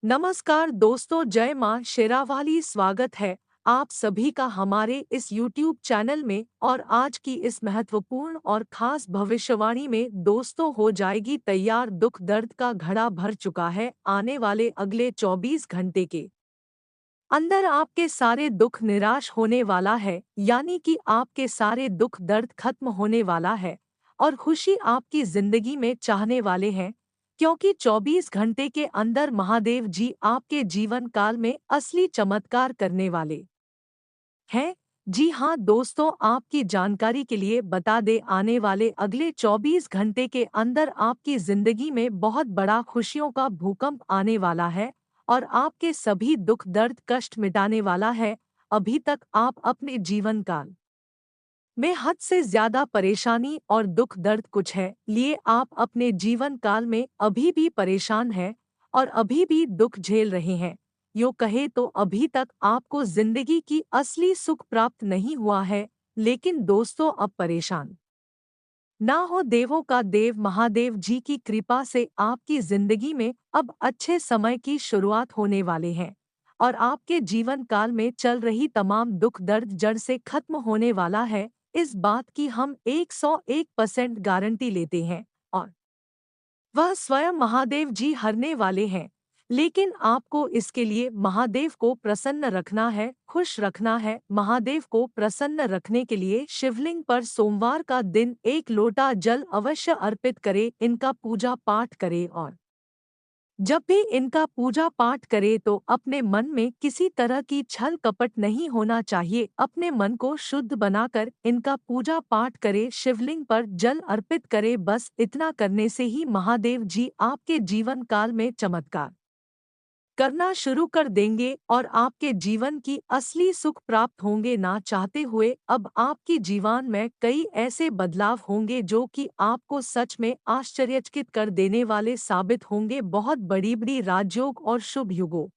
नमस्कार दोस्तों, जय मां शेरावाली। स्वागत है आप सभी का हमारे इस YouTube चैनल में। और आज की इस महत्वपूर्ण और खास भविष्यवाणी में दोस्तों हो जाएगी तैयार। दुख दर्द का घड़ा भर चुका है। आने वाले अगले 24 घंटे के अंदर आपके सारे दुख निराश होने वाला है, यानी कि आपके सारे दुख दर्द खत्म होने वाला है और खुशी आपकी जिंदगी में चाहने वाले हैं। क्योंकि 24 घंटे के अंदर महादेव जी आपके जीवन काल में असली चमत्कार करने वाले हैं। जी हाँ दोस्तों, आपकी जानकारी के लिए बता दे, आने वाले अगले 24 घंटे के अंदर आपकी जिंदगी में बहुत बड़ा खुशियों का भूकंप आने वाला है और आपके सभी दुख दर्द कष्ट मिटाने वाला है। अभी तक आप अपने जीवन काल में हद से ज्यादा परेशानी और दुख दर्द कुछ है लिए आप अपने जीवन काल में अभी भी परेशान हैं और अभी भी दुख झेल रहे हैं। यो कहे तो अभी तक आपको जिंदगी की असली सुख प्राप्त नहीं हुआ है। लेकिन दोस्तों, अब परेशान ना हो। देवों का देव महादेव जी की कृपा से आपकी जिंदगी में अब अच्छे समय की शुरुआत होने वाले हैं और आपके जीवन काल में चल रही तमाम दुख दर्द जड़ से खत्म होने वाला है। इस बात की हम 101% गारंटी लेते हैं और वह स्वयं महादेव जी हरने वाले हैं। लेकिन आपको इसके लिए महादेव को प्रसन्न रखना है, खुश रखना है। महादेव को प्रसन्न रखने के लिए शिवलिंग पर सोमवार का दिन 1 लोटा जल अवश्य अर्पित करे, इनका पूजा पाठ करे और जब भी इनका पूजा पाठ करे तो अपने मन में किसी तरह की छल कपट नहीं होना चाहिए। अपने मन को शुद्ध बनाकर इनका पूजा पाठ करे, शिवलिंग पर जल अर्पित करे। बस इतना करने से ही महादेव जी आपके जीवन काल में चमत्कार करना शुरू कर देंगे और आपके जीवन की असली सुख प्राप्त होंगे। ना चाहते हुए अब आपकी जीवन में कई ऐसे बदलाव होंगे जो कि आपको सच में आश्चर्यचकित कर देने वाले साबित होंगे। बहुत बड़ी बड़ी राजयोग और शुभ युगों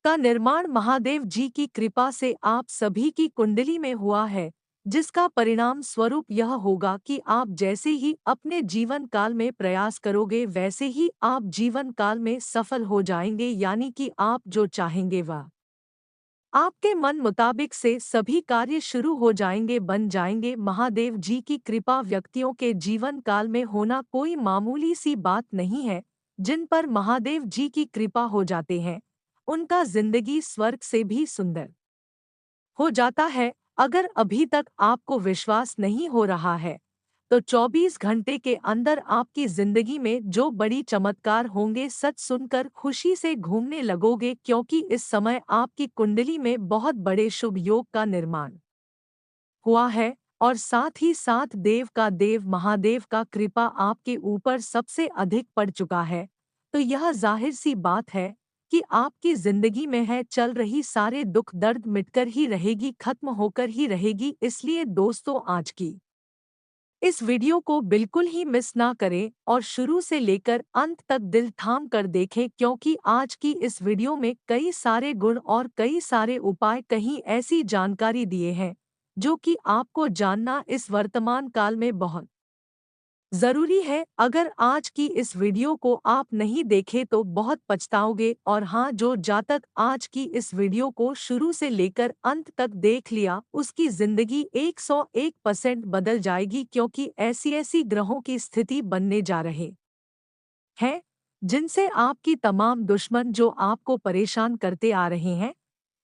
का निर्माण महादेव जी की कृपा से आप सभी की कुंडली में हुआ है, जिसका परिणाम स्वरूप यह होगा कि आप जैसे ही अपने जीवन काल में प्रयास करोगे वैसे ही आप जीवन काल में सफल हो जाएंगे। यानी कि आप जो चाहेंगे वह आपके मन मुताबिक से सभी कार्य शुरू हो जाएंगे, बन जाएंगे। महादेव जी की कृपा व्यक्तियों के जीवन काल में होना कोई मामूली सी बात नहीं है। जिन पर महादेव जी की कृपा हो जाते हैं उनका जिंदगी स्वर्ग से भी सुंदर हो जाता है। अगर अभी तक आपको विश्वास नहीं हो रहा है तो 24 घंटे के अंदर आपकी जिंदगी में जो बड़ी चमत्कार होंगे, सच सुनकर खुशी से घूमने लगोगे। क्योंकि इस समय आपकी कुंडली में बहुत बड़े शुभ योग का निर्माण हुआ है और साथ ही साथ देव का देव महादेव का कृपा आपके ऊपर सबसे अधिक पड़ चुका है। तो यह जाहिर सी बात है कि आपकी जिंदगी में है चल रही सारे दुख दर्द मिटकर ही रहेगी, खत्म होकर ही रहेगी। इसलिए दोस्तों, आज की इस वीडियो को बिल्कुल ही मिस ना करें और शुरू से लेकर अंत तक दिल थाम कर देखें। क्योंकि आज की इस वीडियो में कई सारे गुण और कई सारे उपाय, कहीं ऐसी जानकारी दिए हैं जो कि आपको जानना इस वर्तमान काल में बहुत जरूरी है। अगर आज की इस वीडियो को आप नहीं देखे तो बहुत पछताओगे। और हाँ, जो जातक आज की इस वीडियो को शुरू से लेकर अंत तक देख लिया उसकी जिंदगी 101% बदल जाएगी। क्योंकि ऐसी ऐसी ग्रहों की स्थिति बनने जा रहे हैं जिनसे आपकी तमाम दुश्मन जो आपको परेशान करते आ रहे हैं,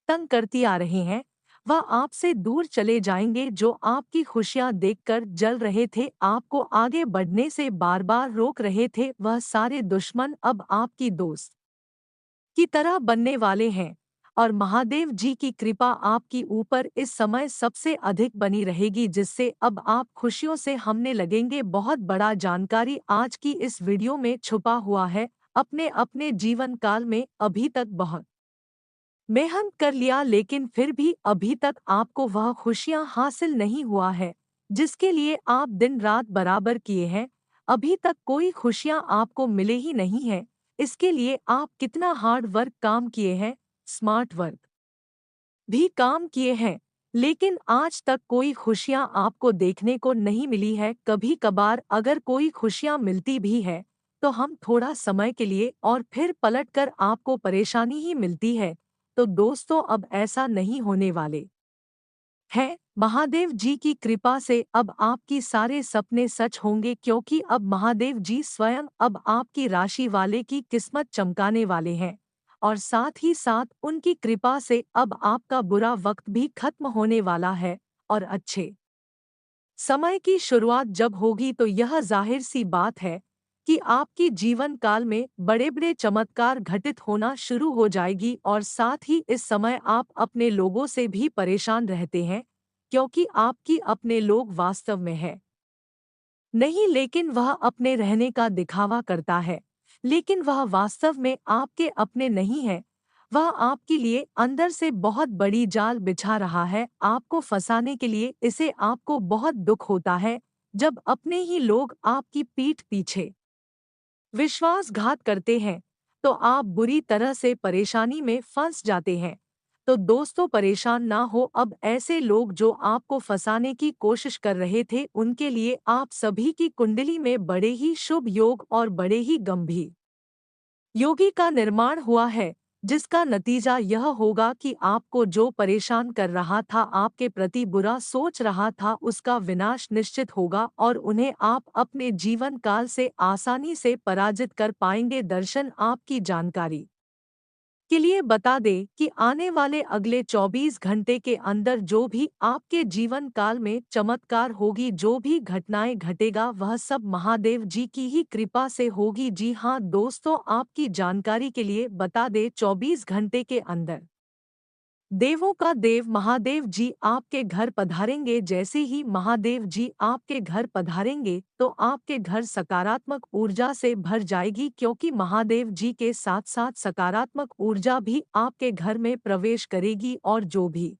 तंग करती आ रहे हैं, वह आपसे दूर चले जाएंगे। जो आपकी खुशियां देखकर जल रहे थे, आपको आगे बढ़ने से बार बार रोक रहे थे, वह सारे दुश्मन अब आपकी दोस्त की तरह बनने वाले हैं। और महादेव जी की कृपा आपकी ऊपर इस समय सबसे अधिक बनी रहेगी, जिससे अब आप खुशियों से हमने लगेंगे। बहुत बड़ा जानकारी आज की इस वीडियो में छुपा हुआ है। अपने अपने जीवन काल में अभी तक बहुत मेहनत कर लिया, लेकिन फिर भी अभी तक आपको वह खुशियां हासिल नहीं हुआ है जिसके लिए आप दिन रात बराबर किए हैं। अभी तक कोई खुशियां आपको मिले ही नहीं है। इसके लिए आप कितना हार्ड वर्क काम किए हैं, स्मार्ट वर्क भी काम किए हैं, लेकिन आज तक कोई खुशियां आपको देखने को नहीं मिली है। कभी कभार अगर कोई खुशियां मिलती भी है तो हम थोड़ा समय के लिए और फिर पलटकर आपको परेशानी ही मिलती है। तो दोस्तों, अब ऐसा नहीं होने वाले है। महादेव जी की कृपा से अब आपकी सारे सपने सच होंगे, क्योंकि अब महादेव जी स्वयं अब आपकी राशि वाले की किस्मत चमकाने वाले हैं। और साथ ही साथ उनकी कृपा से अब आपका बुरा वक्त भी खत्म होने वाला है और अच्छे समय की शुरुआत जब होगी तो यह जाहिर सी बात है कि आपकी जीवन काल में बड़े बड़े चमत्कार घटित होना शुरू हो जाएगी। और साथ ही इस समय आप अपने लोगों से भी परेशान रहते हैं, क्योंकि आपकी अपने लोग वास्तव में है नहीं, लेकिन वह अपने रहने का दिखावा करता है, लेकिन वह वास्तव में आपके अपने नहीं है। वह आपके लिए अंदर से बहुत बड़ी जाल बिछा रहा है आपको फंसाने के लिए। इसे आपको बहुत दुख होता है जब अपने ही लोग आपकी पीठ पीछे विश्वासघात करते हैं, तो आप बुरी तरह से परेशानी में फंस जाते हैं। तो दोस्तों, परेशान ना हो। अब ऐसे लोग जो आपको फंसाने की कोशिश कर रहे थे, उनके लिए आप सभी की कुंडली में बड़े ही शुभ योग और बड़े ही गंभीर योगी का निर्माण हुआ है, जिसका नतीजा यह होगा कि आपको जो परेशान कर रहा था, आपके प्रति बुरा सोच रहा था, उसका विनाश निश्चित होगा और उन्हें आप अपने जीवन काल से आसानी से पराजित कर पाएंगे। दर्शन आपकी जानकारी के लिए बता दें कि आने वाले अगले 24 घंटे के अंदर जो भी आपके जीवन काल में चमत्कार होगी, जो भी घटनाएं घटेगा, वह सब महादेव जी की ही कृपा से होगी। जी हाँ दोस्तों, आपकी जानकारी के लिए बता दें, 24 घंटे के अंदर देवों का देव महादेव जी आपके घर पधारेंगे। जैसे ही महादेव जी आपके घर पधारेंगे तो आपके घर सकारात्मक ऊर्जा से भर जाएगी, क्योंकि महादेव जी के साथ साथ सकारात्मक ऊर्जा भी आपके घर में प्रवेश करेगी। और जो भी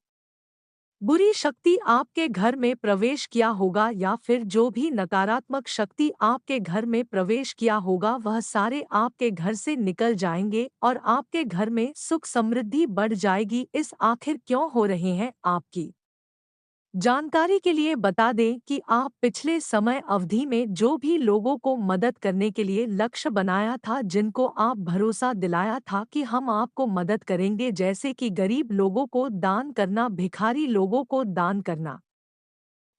बुरी शक्ति आपके घर में प्रवेश किया होगा या फिर जो भी नकारात्मक शक्ति आपके घर में प्रवेश किया होगा, वह सारे आपके घर से निकल जाएंगे और आपके घर में सुख समृद्धि बढ़ जाएगी। इस आखिर क्यों हो रहे हैं आपकी जानकारी के लिए बता दें कि आप पिछले समय अवधि में जो भी लोगों को मदद करने के लिए लक्ष्य बनाया था, जिनको आप भरोसा दिलाया था कि हम आपको मदद करेंगे, जैसे कि गरीब लोगों को दान करना, भिखारी लोगों को दान करना,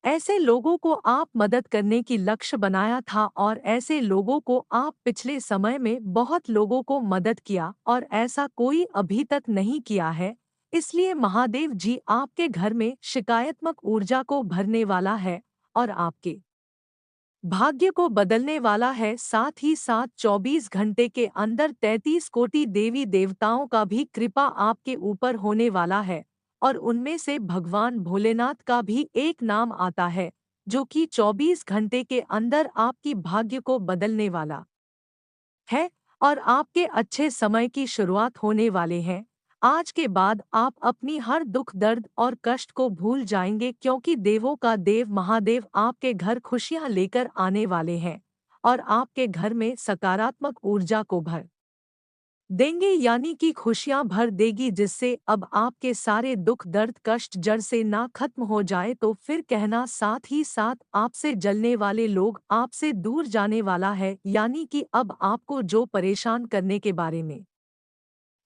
ऐसे लोगों को आप मदद करने की लक्ष्य बनाया था और ऐसे लोगों को आप पिछले समय में बहुत लोगों को मदद किया और ऐसा कोई अभी तक नहीं किया है। इसलिए महादेव जी आपके घर में शिकायत्मक ऊर्जा को भरने वाला है और आपके भाग्य को बदलने वाला है। साथ ही साथ 24 घंटे के अंदर 33 कोटि देवी देवताओं का भी कृपा आपके ऊपर होने वाला है और उनमें से भगवान भोलेनाथ का भी एक नाम आता है, जो कि 24 घंटे के अंदर आपकी भाग्य को बदलने वाला है और आपके अच्छे समय की शुरुआत होने वाले हैं। आज के बाद आप अपनी हर दुख दर्द और कष्ट को भूल जाएंगे, क्योंकि देवों का देव महादेव आपके घर खुशियां लेकर आने वाले हैं और आपके घर में सकारात्मक ऊर्जा को भर देंगे, यानी कि खुशियां भर देगी, जिससे अब आपके सारे दुख दर्द कष्ट जड़ से ना खत्म हो जाए तो फिर कहना। साथ ही साथ आपसे जलने वाले लोग आपसे दूर जाने वाला है, यानी कि अब आपको जो परेशान करने के बारे में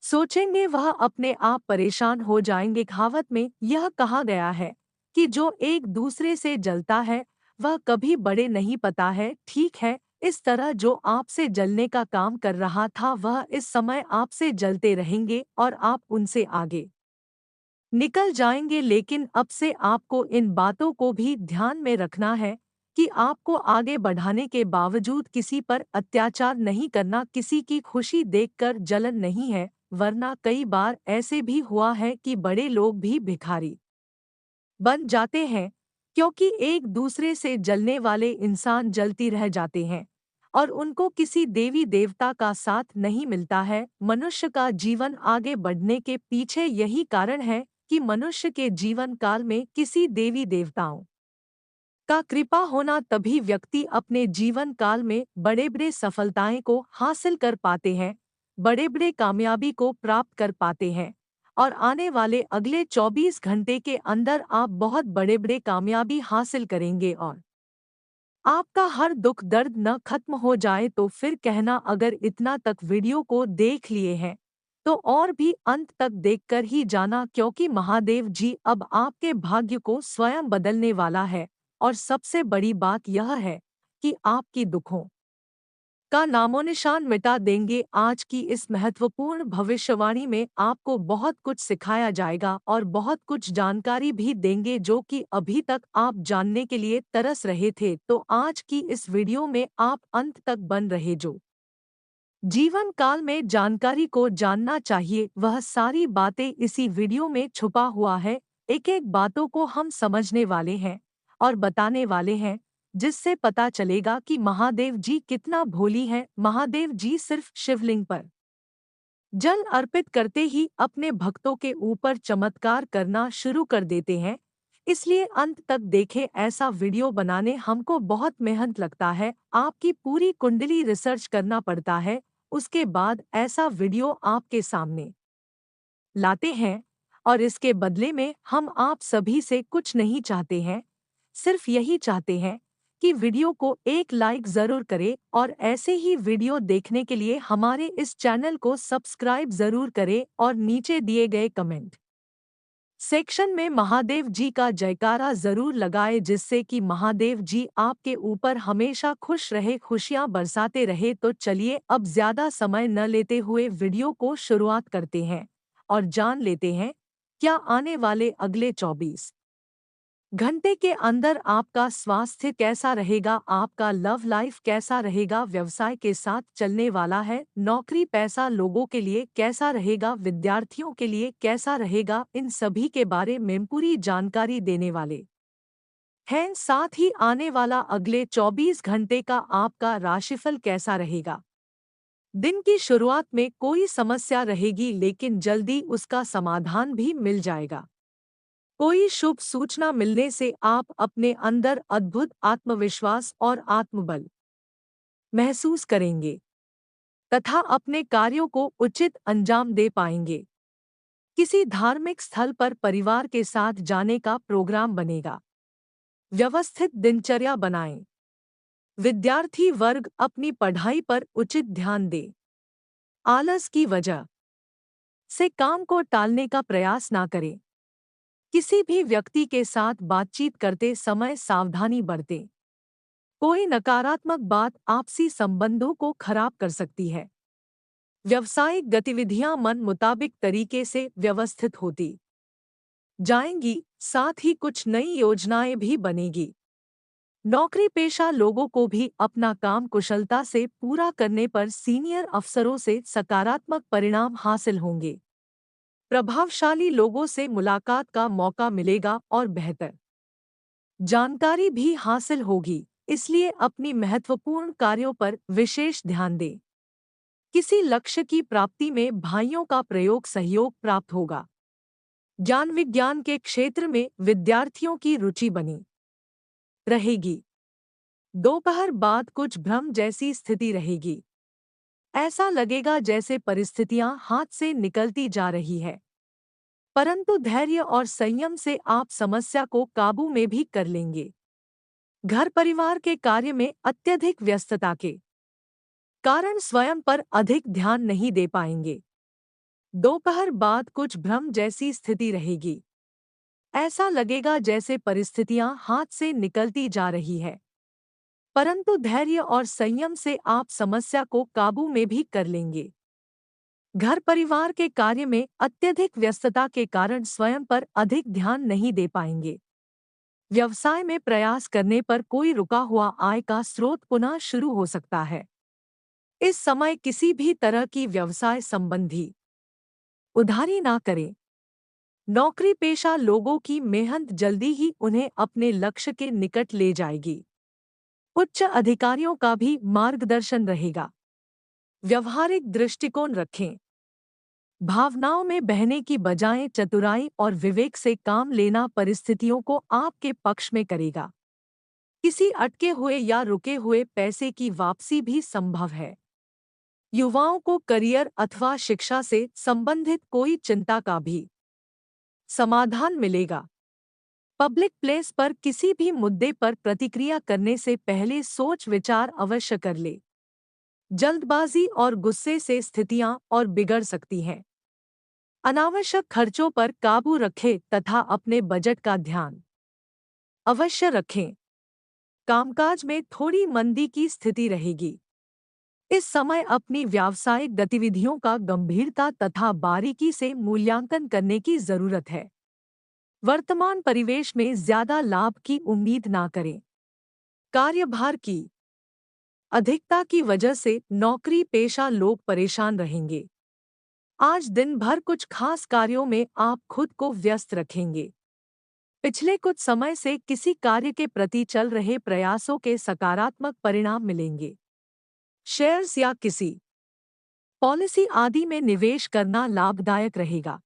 सोचेंगे, वह अपने आप परेशान हो जाएंगे। कहावत में यह कहा गया है कि जो एक दूसरे से जलता है वह कभी बड़े नहीं पता है। ठीक है, इस तरह जो आपसे जलने का काम कर रहा था, वह इस समय आपसे जलते रहेंगे और आप उनसे आगे निकल जाएंगे। लेकिन अब से आपको इन बातों को भी ध्यान में रखना है कि आपको आगे बढ़ाने के बावजूद किसी पर अत्याचार नहीं करना, किसी की खुशी देखकर जलन नहीं है। वरना कई बार ऐसे भी हुआ है कि बड़े लोग भी भिखारी बन जाते हैं, क्योंकि एक दूसरे से जलने वाले इंसान जलती रह जाते हैं और उनको किसी देवी देवता का साथ नहीं मिलता है। मनुष्य का जीवन आगे बढ़ने के पीछे यही कारण है कि मनुष्य के जीवन काल में किसी देवी देवताओं का कृपा होना, तभी व्यक्ति अपने जीवन काल में बड़े बड़े सफलताएं को हासिल कर पाते हैं, बड़े बड़े कामयाबी को प्राप्त कर पाते हैं। और आने वाले अगले 24 घंटे के अंदर आप बहुत बड़े बड़े कामयाबी हासिल करेंगे और आपका हर दुख दर्द न खत्म हो जाए तो फिर कहना। अगर इतना तक वीडियो को देख लिए हैं तो और भी अंत तक देखकर ही जाना, क्योंकि महादेव जी अब आपके भाग्य को स्वयं बदलने वाला है। और सबसे बड़ी बात यह है कि आपकी दुखों का नामोनिशान मिटा देंगे। आज की इस महत्वपूर्ण भविष्यवाणी में आपको बहुत कुछ सिखाया जाएगा और बहुत कुछ जानकारी भी देंगे जो कि अभी तक आप जानने के लिए तरस रहे थे। तो आज की इस वीडियो में आप अंत तक बन रहे। जो जीवन काल में जानकारी को जानना चाहिए वह सारी बातें इसी वीडियो में छुपा हुआ है। एक एक बातों को हम समझने वाले हैं और बताने वाले हैं, जिससे पता चलेगा कि महादेव जी कितना भोली है। महादेव जी सिर्फ शिवलिंग पर जल अर्पित करते ही अपने भक्तों के ऊपर चमत्कार करना शुरू कर देते हैं। इसलिए अंत तक देखें। ऐसा वीडियो बनाने हमको बहुत मेहनत लगता है, आपकी पूरी कुंडली रिसर्च करना पड़ता है। उसके बाद ऐसा वीडियो आपके सामने लाते हैं और इसके बदले में हम आप सभी से कुछ नहीं चाहते हैं, सिर्फ यही चाहते हैं कि वीडियो को एक लाइक ज़रूर करें और ऐसे ही वीडियो देखने के लिए हमारे इस चैनल को सब्सक्राइब ज़रूर करें और नीचे दिए गए कमेंट सेक्शन में महादेव जी का जयकारा ज़रूर लगाए, जिससे कि महादेव जी आपके ऊपर हमेशा खुश रहे, खुशियां बरसाते रहे। तो चलिए अब ज़्यादा समय न लेते हुए वीडियो को शुरुआत करते हैं और जान लेते हैं क्या आने वाले अगले 24 घंटे के अंदर आपका स्वास्थ्य कैसा रहेगा, आपका लव लाइफ कैसा रहेगा, व्यवसाय के साथ चलने वाला है, नौकरी पैसा लोगों के लिए कैसा रहेगा, विद्यार्थियों के लिए कैसा रहेगा। इन सभी के बारे में पूरी जानकारी देने वाले हैं। साथ ही आने वाला अगले 24 घंटे का आपका राशिफल कैसा रहेगा। दिन की शुरुआत में कोई समस्या रहेगी लेकिन जल्दी उसका समाधान भी मिल जाएगा। कोई शुभ सूचना मिलने से आप अपने अंदर अद्भुत आत्मविश्वास और आत्मबल महसूस करेंगे तथा अपने कार्यों को उचित अंजाम दे पाएंगे। किसी धार्मिक स्थल पर परिवार के साथ जाने का प्रोग्राम बनेगा। व्यवस्थित दिनचर्या बनाएं। विद्यार्थी वर्ग अपनी पढ़ाई पर उचित ध्यान दे। आलस की वजह से काम को टालने का प्रयास ना करें। किसी भी व्यक्ति के साथ बातचीत करते समय सावधानी बरतें। कोई नकारात्मक बात आपसी संबंधों को खराब कर सकती है। व्यावसायिक गतिविधियां मन मुताबिक तरीके से व्यवस्थित होती जाएंगी, साथ ही कुछ नई योजनाएं भी बनेगी। नौकरी पेशा लोगों को भी अपना काम कुशलता से पूरा करने पर सीनियर अफसरों से सकारात्मक परिणाम हासिल होंगे। प्रभावशाली लोगों से मुलाकात का मौका मिलेगा और बेहतर जानकारी भी हासिल होगी, इसलिए अपनी महत्वपूर्ण कार्यों पर विशेष ध्यान दें। किसी लक्ष्य की प्राप्ति में भाइयों का प्रयोग सहयोग प्राप्त होगा। ज्ञान विज्ञान के क्षेत्र में विद्यार्थियों की रुचि बनी रहेगी। दोपहर बाद कुछ भ्रम जैसी स्थिति रहेगी। ऐसा लगेगा जैसे परिस्थितियां हाथ से निकलती जा रही है, परंतु धैर्य और संयम से आप समस्या को काबू में भी कर लेंगे। घर परिवार के कार्य में अत्यधिक व्यस्तता के कारण स्वयं पर अधिक ध्यान नहीं दे पाएंगे। दोपहर बाद कुछ भ्रम जैसी स्थिति रहेगी। ऐसा लगेगा जैसे परिस्थितियां हाथ से निकलती जा रही है, परंतु धैर्य और संयम से आप समस्या को काबू में भी कर लेंगे। घर परिवार के कार्य में अत्यधिक व्यस्तता के कारण स्वयं पर अधिक ध्यान नहीं दे पाएंगे। व्यवसाय में प्रयास करने पर कोई रुका हुआ आय का स्रोत पुनः शुरू हो सकता है। इस समय किसी भी तरह की व्यवसाय संबंधी उधारी ना करें। नौकरी पेशा लोगों की मेहनत जल्दी ही उन्हें अपने लक्ष्य के निकट ले जाएगी। उच्च अधिकारियों का भी मार्गदर्शन रहेगा। व्यवहारिक दृष्टिकोण रखें। भावनाओं में बहने की बजाय चतुराई और विवेक से काम लेना परिस्थितियों को आपके पक्ष में करेगा। किसी अटके हुए या रुके हुए पैसे की वापसी भी संभव है। युवाओं को करियर अथवा शिक्षा से संबंधित कोई चिंता का भी समाधान मिलेगा। पब्लिक प्लेस पर किसी भी मुद्दे पर प्रतिक्रिया करने से पहले सोच विचार अवश्य कर ले। जल्दबाजी और गुस्से से स्थितियां और बिगड़ सकती हैं। अनावश्यक खर्चों पर काबू रखें तथा अपने बजट का ध्यान अवश्य रखें। कामकाज में थोड़ी मंदी की स्थिति रहेगी। इस समय अपनी व्यावसायिक गतिविधियों का गंभीरता तथा बारीकी से मूल्यांकन करने की जरूरत है। वर्तमान परिवेश में ज्यादा लाभ की उम्मीद ना करें। कार्यभार की अधिकता की वजह से नौकरी पेशा लोग परेशान रहेंगे। आज दिन भर कुछ खास कार्यों में आप खुद को व्यस्त रखेंगे। पिछले कुछ समय से किसी कार्य के प्रति चल रहे प्रयासों के सकारात्मक परिणाम मिलेंगे। शेयर्स या किसी पॉलिसी आदि में निवेश करना लाभदायक रहेगा।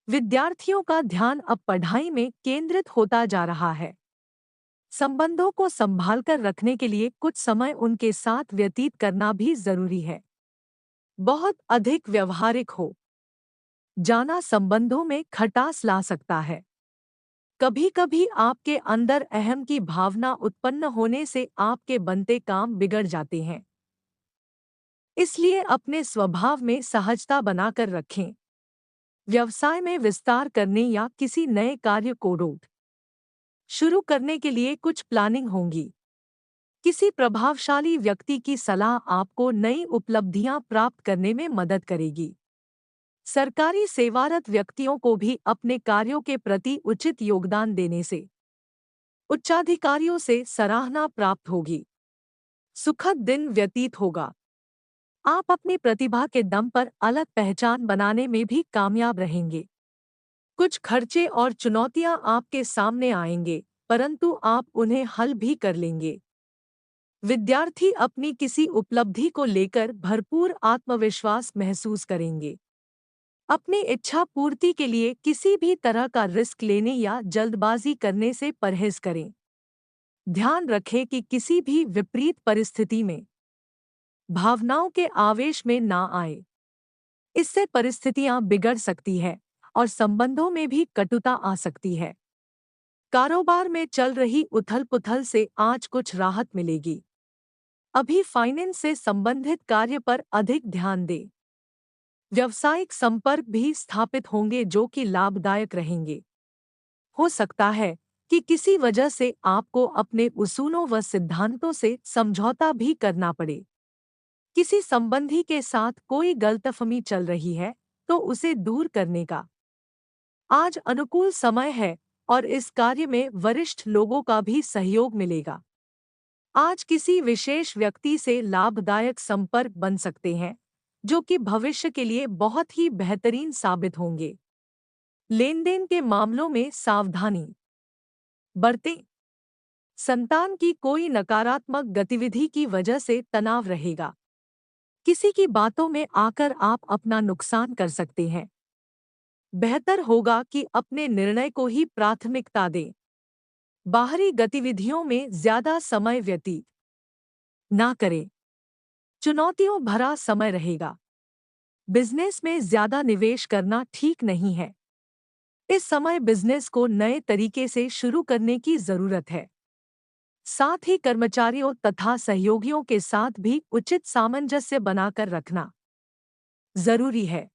विद्यार्थियों का ध्यान अब पढ़ाई में केंद्रित होता जा रहा है। संबंधों को संभालकर रखने के लिए कुछ समय उनके साथ व्यतीत करना भी जरूरी है। बहुत अधिक व्यवहारिक हो जाना संबंधों में खटास ला सकता है। कभी-कभी आपके अंदर अहम की भावना उत्पन्न होने से आपके बनते काम बिगड़ जाते हैं। इसलिए अपने स्वभाव में सहजता बनाकर रखें। व्यवसाय में विस्तार करने या किसी नए कार्य को शुरू करने के लिए कुछ प्लानिंग होंगी। किसी प्रभावशाली व्यक्ति की सलाह आपको नई उपलब्धियां प्राप्त करने में मदद करेगी। सरकारी सेवारत व्यक्तियों को भी अपने कार्यों के प्रति उचित योगदान देने से उच्चाधिकारियों से सराहना प्राप्त होगी। सुखद दिन व्यतीत होगा। आप अपनी प्रतिभा के दम पर अलग पहचान बनाने में भी कामयाब रहेंगे। कुछ खर्चे और चुनौतियां आपके सामने आएंगे, परंतु आप उन्हें हल भी कर लेंगे। विद्यार्थी अपनी किसी उपलब्धि को लेकर भरपूर आत्मविश्वास महसूस करेंगे। अपनी इच्छा पूर्ति के लिए किसी भी तरह का रिस्क लेने या जल्दबाजी करने से परहेज करें। ध्यान रखें कि किसी भी विपरीत परिस्थिति में भावनाओं के आवेश में ना आए। इससे परिस्थितियां बिगड़ सकती है और संबंधों में भी कटुता आ सकती है। कारोबार में चल रही उथल-पुथल से आज कुछ राहत मिलेगी। अभी फाइनेंस से संबंधित कार्य पर अधिक ध्यान दें। व्यावसायिक संपर्क भी स्थापित होंगे जो कि लाभदायक रहेंगे। हो सकता है कि किसी वजह से आपको अपने उसूलों व सिद्धांतों से समझौता भी करना पड़े। किसी संबंधी के साथ कोई गलतफहमी चल रही है तो उसे दूर करने का आज अनुकूल समय है और इस कार्य में वरिष्ठ लोगों का भी सहयोग मिलेगा। आज किसी विशेष व्यक्ति से लाभदायक संपर्क बन सकते हैं जो कि भविष्य के लिए बहुत ही बेहतरीन साबित होंगे। लेनदेन के मामलों में सावधानी बरतें। संतान की कोई नकारात्मक गतिविधि की वजह से तनाव रहेगा। किसी की बातों में आकर आप अपना नुकसान कर सकते हैं। बेहतर होगा कि अपने निर्णय को ही प्राथमिकता दें। बाहरी गतिविधियों में ज्यादा समय व्यतीत ना करें। चुनौतियों भरा समय रहेगा। बिजनेस में ज्यादा निवेश करना ठीक नहीं है। इस समय बिजनेस को नए तरीके से शुरू करने की जरूरत है। साथ ही कर्मचारियों तथा सहयोगियों के साथ भी उचित सामंजस्य बनाकर रखना जरूरी है।